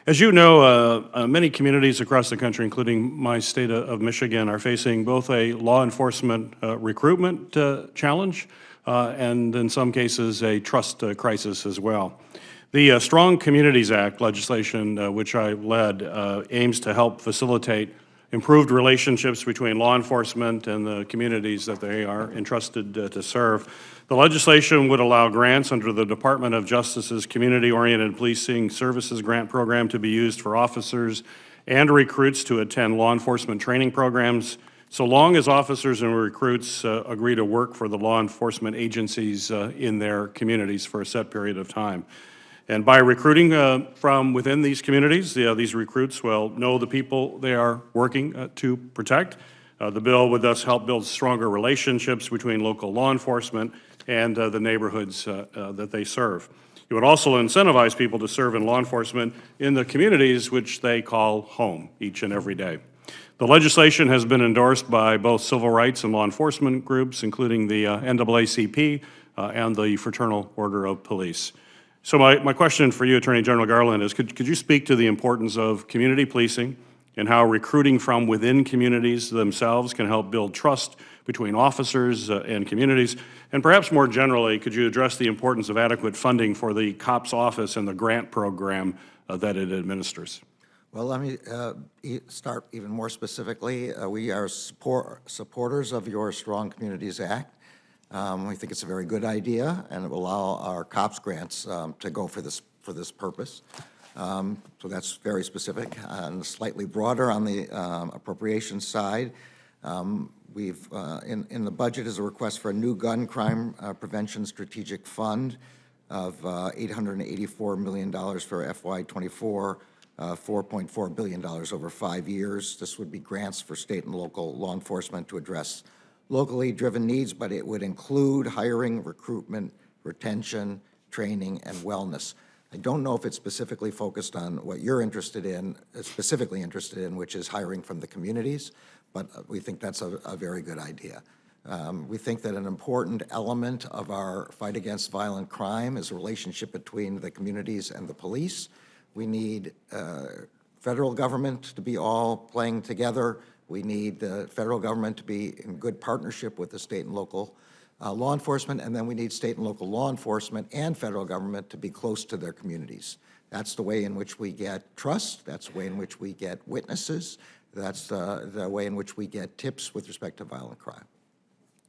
As you know, many communities across the country, including my state of Michigan, are facing both a law enforcement recruitment challenge and, in some cases, a trust crisis as well. The Strong Communities Act legislation, which I led, aims to help facilitate improved relationships between law enforcement and the communities that they are entrusted to serve. The legislation would allow grants under the Department of Justice's Community-Oriented Policing Services Grant Program to be used for officers and recruits to attend law enforcement training programs, so long as officers and recruits agree to work for the law enforcement agencies in their communities for a set period of time. And by recruiting from within these communities, these recruits will know the people they are working to protect. The bill would thus help build stronger relationships between local law enforcement and the neighborhoods that they serve. It would also incentivize people to serve in law enforcement in the communities which they call home each and every day. The legislation has been endorsed by both civil rights and law enforcement groups, including the NAACP and the Fraternal Order of Police. So my question for you, Attorney General Garland, is could you speak to the importance of community policing and how recruiting from within communities themselves can help build trust between officers and communities? And perhaps more generally, could you address the importance of adequate funding for the COPS office and the grant program that it administers? Well, let me start even more specifically. We are supporters of your Strong Communities Act. We think it's a very good idea, and it will allow our COPS grants to go for this purpose. So that's very specific and slightly broader on the appropriations side. We've in the budget is a request for a new gun crime prevention strategic fund of $884 million for FY24, $4.4 billion over 5 years. This would be grants for state and local law enforcement to address locally driven needs, but it would include hiring, recruitment, retention, training, and wellness. I don't know if it's specifically focused on what you're specifically interested in, which is hiring from the communities, but we think that's a very good idea. We think that an important element of our fight against violent crime is a relationship between the communities and the police. We need federal government to be all playing together. We need the federal government to be in good partnership with the state and local law enforcement, and then we need state and local law enforcement and federal government to be close to their communities. That's the way in which we get trust. That's the way in which we get witnesses. That's the way in which we get tips with respect to violent crime.